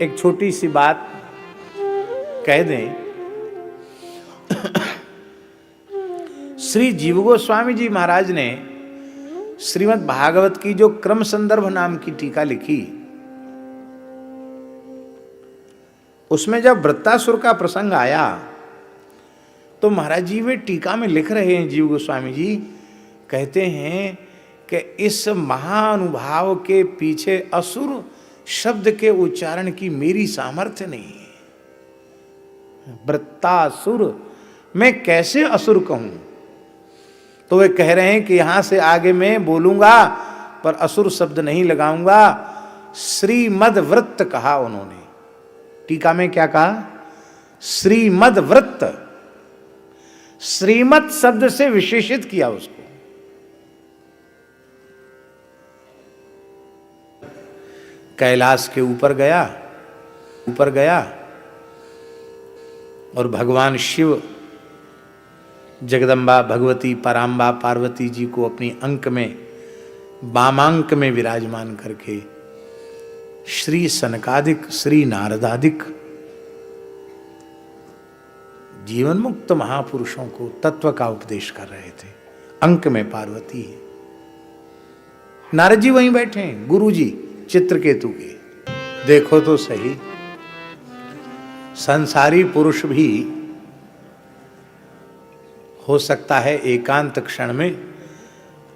एक छोटी सी बात कह दें। श्री जीव गोस्वामी जी महाराज ने श्रीमद् भागवत की जो क्रम संदर्भ नाम की टीका लिखी, उसमें जब वृत्तासुर का प्रसंग आया तो महाराज जी वे टीका में लिख रहे हैं, जीव गोस्वामी जी कहते हैं कि इस महानुभाव के पीछे असुर शब्द के उच्चारण की मेरी सामर्थ्य नहीं है। वृत्तासुर मैं कैसे असुर कहूं? तो वे कह रहे हैं कि यहां से आगे मैं बोलूंगा पर असुर शब्द नहीं लगाऊंगा। श्रीमद वृत्त कहा उन्होंने, टीका में क्या कहा? श्रीमद वृत्त, श्रीमत शब्द से विशेषित किया उसको। कैलाश के ऊपर गया और भगवान शिव जगदम्बा भगवती पराम्बा पार्वती जी को अपनी अंक में वामांक में विराजमान करके श्री सनकादिक श्री नारदादिक जीवन मुक्त महापुरुषों को तत्व का उपदेश कर रहे थे। अंक में पार्वती है, नारद जी वहीं बैठे हैं, गुरु जी चित्रकेतु के। देखो तो सही, संसारी पुरुष भी हो सकता है एकांत क्षण में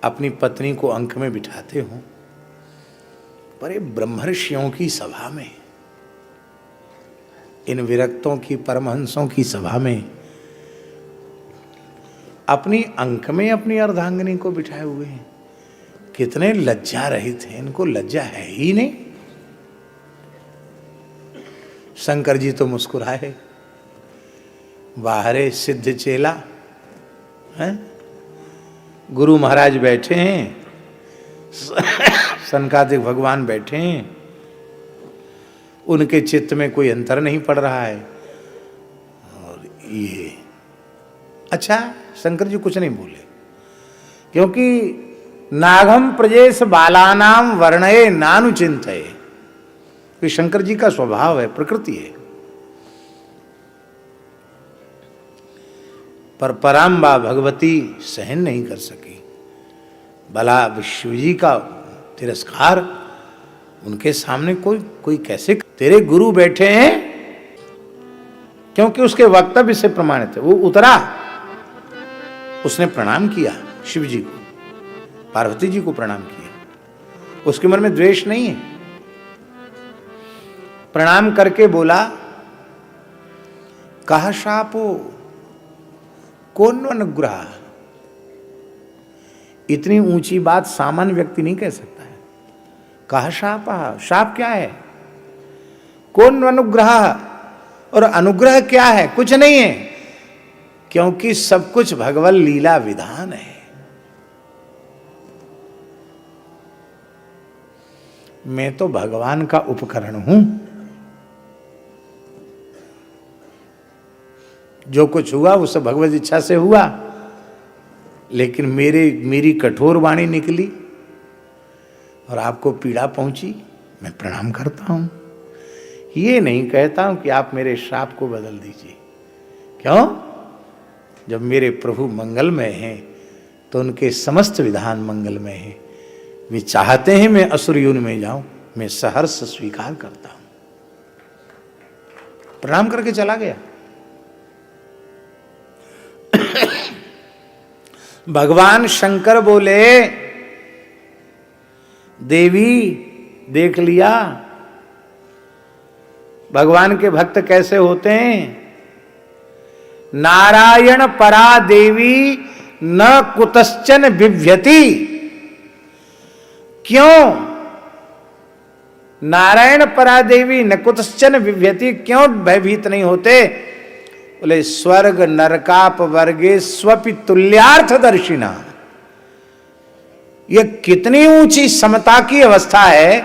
अपनी पत्नी को अंक में बिठाते हों, पर ये ब्रह्मर्षियों की सभा में, इन विरक्तों की परमहंसों की सभा में अपनी अंक में अपनी अर्धांगिनी को बिठाए हुए हैं। कितने लज्जा रहित हैं, इनको लज्जा है ही नहीं। शंकर जी तो मुस्कुराए, बाहरे सिद्ध चेला है, गुरु महाराज बैठे हैं, सनकादिक भगवान बैठे हैं, उनके चित्त में कोई अंतर नहीं पड़ रहा है। और ये अच्छा, शंकर जी कुछ नहीं बोले, क्योंकि नागम प्रजेश बालानाम वर्णये नानुचिंतये, ये शंकर जी का स्वभाव है, प्रकृति है। पर पराम्बा भगवती सहन नहीं कर सकी। भला विश्व जी का तिरस्कार उनके सामने कोई कैसे? तेरे गुरु बैठे हैं, क्योंकि उसके वक्तव्य से प्रमाणित है। वो उतरा, उसने प्रणाम किया शिव जी को, पार्वती जी को प्रणाम किया, उसके मन में द्वेष नहीं है। प्रणाम करके बोला, कहा शापो कौन अनुग्रह। इतनी ऊंची बात सामान्य व्यक्ति नहीं कह सकता है। कहा शाप, शाप क्या है? कौन अनुग्रह, और अनुग्रह क्या है? कुछ नहीं है, क्योंकि सब कुछ भगवत लीला विधान है। मैं तो भगवान का उपकरण हूं। जो कुछ हुआ वो सब भगवत इच्छा से हुआ, लेकिन मेरी कठोर वाणी निकली और आपको पीड़ा पहुंची, मैं प्रणाम करता हूं। ये नहीं कहता हूं कि आप मेरे श्राप को बदल दीजिए। क्यों? जब मेरे प्रभु मंगलमय हैं तो उनके समस्त विधान मंगलमय हैं। वे चाहते हैं मैं असुर योनि में जाऊं, मैं सहर्ष स्वीकार करता हूं। प्रणाम करके चला गया। भगवान शंकर बोले, देवी देख लिया भगवान के भक्त कैसे होते हैं। नारायण परा देवी न कुतश्चन बिभ्यति। क्यों? नारायण परा देवी न कुतश्चन बिभ्यति, क्यों भयभीत नहीं होते? बोले स्वर्ग नरकाप वर्गे स्वपि तुल्यार्थ दर्शिना। यह कितनी ऊंची समता की अवस्था है।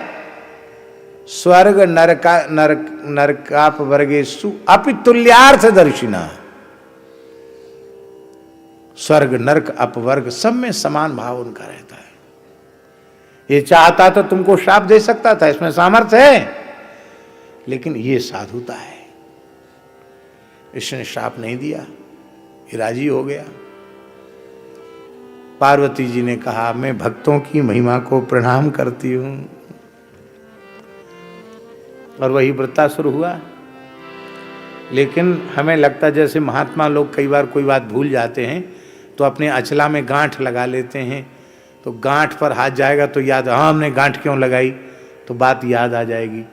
स्वर्ग नरकाप वर्गे अपि तुल्यार्थ दर्शिना। स्वर्ग नरक अपवर्ग सब में समान भाव उनका रहता है। ये चाहता तो तुमको श्राप दे सकता था, इसमें सामर्थ्य है, लेकिन ये साधुता है। इसने श्राप नहीं दिया, ये राजी हो गया। पार्वती जी ने कहा मैं भक्तों की महिमा को प्रणाम करती हूं, और वही वृत्तासुर हुआ। लेकिन हमें लगता जैसे महात्मा लोग कई बार कोई बात भूल जाते हैं तो अपने अचला में गांठ लगा लेते हैं, तो गांठ पर हाथ जाएगा तो याद, हाँ हमने गांठ क्यों लगाई, तो बात याद आ जाएगी।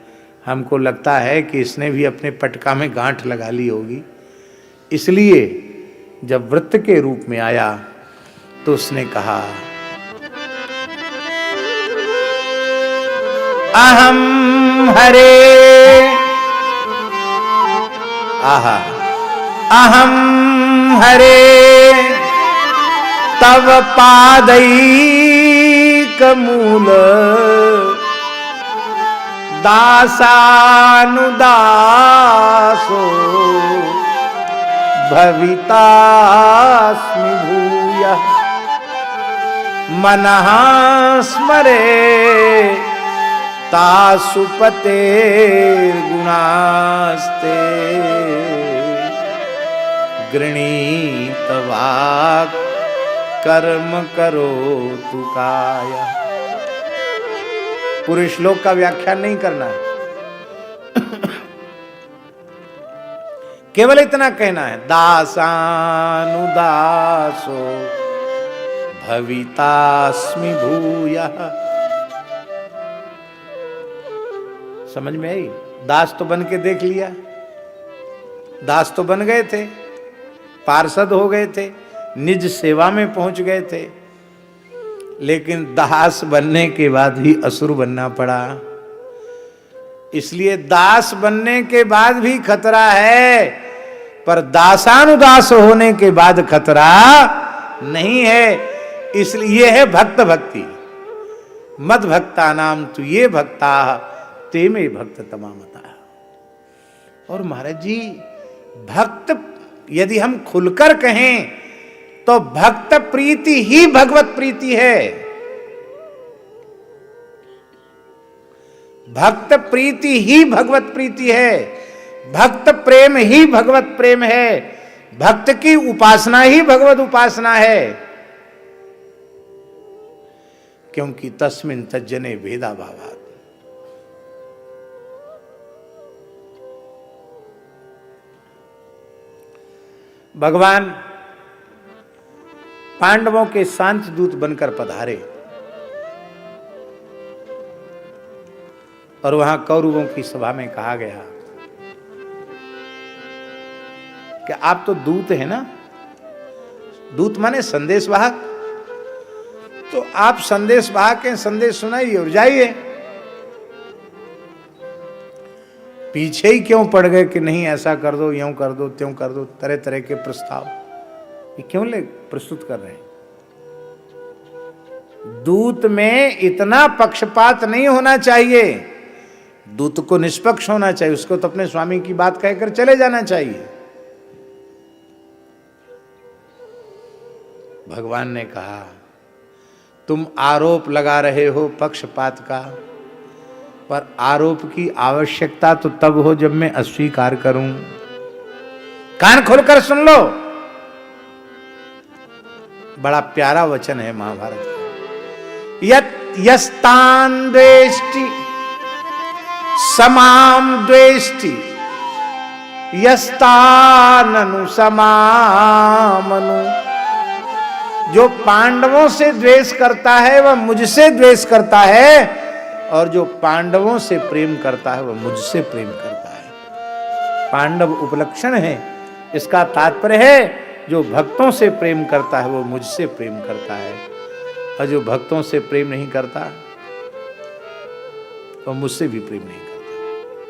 हमको लगता है कि इसने भी अपने पटका में गांठ लगा ली होगी, इसलिए जब वृत्त के रूप में आया तो उसने कहा अहम हरे, आहा, अहम हरे तव पादैक मूल दासानुदासो भवितास्मि भूयः मनः स्मरे तासुपते गुणास्ते गृणीतवा कर्म करो तु काया। पूरे श्लोक का व्याख्यान नहीं करना है, केवल इतना कहना है दासानुदासो भवितास्मि भूयः। समझ में आई? दास तो बन के देख लिया, दास तो बन गए थे, पार्षद हो गए थे, निज सेवा में पहुंच गए थे, लेकिन दास बनने के बाद ही असुर बनना पड़ा। इसलिए दास बनने के बाद भी खतरा है, पर दासानुदास होने के बाद खतरा नहीं है। इसलिए ये है भक्त भक्ति। मद भक्ता नाम तु ये भक्ता ते में भक्त तमामता। और महाराज जी, भक्त यदि हम खुलकर कहें तो भक्त प्रीति ही भगवत प्रीति है। भक्त प्रीति ही भगवत प्रीति है, भक्त प्रेम ही भगवत प्रेम है, भक्त की उपासना ही भगवत उपासना है। क्योंकि तस्मिन् तज्जने भेदा भावात्। भगवान पांडवों के शांत दूत बनकर पधारे और वहां कौरवों की सभा में कहा गया कि आप तो दूत हैं ना, दूत माने संदेशवाहक, तो आप संदेशवाहक हैं, संदेश सुनाइए और जाइए। पीछे ही क्यों पड़ गए कि नहीं ऐसा कर दो, यूं कर दो, त्यों कर दो, तरह तरह के प्रस्ताव ये क्यों ले प्रस्तुत कर रहे हैं? दूत में इतना पक्षपात नहीं होना चाहिए, दूत को निष्पक्ष होना चाहिए, उसको तो अपने स्वामी की बात कहकर चले जाना चाहिए। भगवान ने कहा तुम आरोप लगा रहे हो पक्षपात का, पर आरोप की आवश्यकता तो तब हो जब मैं अस्वीकार करूं। कान खोलकर सुन लो, बड़ा प्यारा वचन है महाभारत का। यत् यस्तान द्वेष्टि समाम द्वेष्टि यस्ताननु समामनु। जो पांडवों से द्वेष करता है वह मुझसे द्वेष करता है, और जो पांडवों से प्रेम करता है वह मुझसे प्रेम करता है। पांडव उपलक्षण है, इसका तात्पर्य है जो भक्तों से प्रेम करता है वो मुझसे प्रेम करता है, और जो भक्तों से प्रेम नहीं करता वो मुझसे भी प्रेम नहीं करता।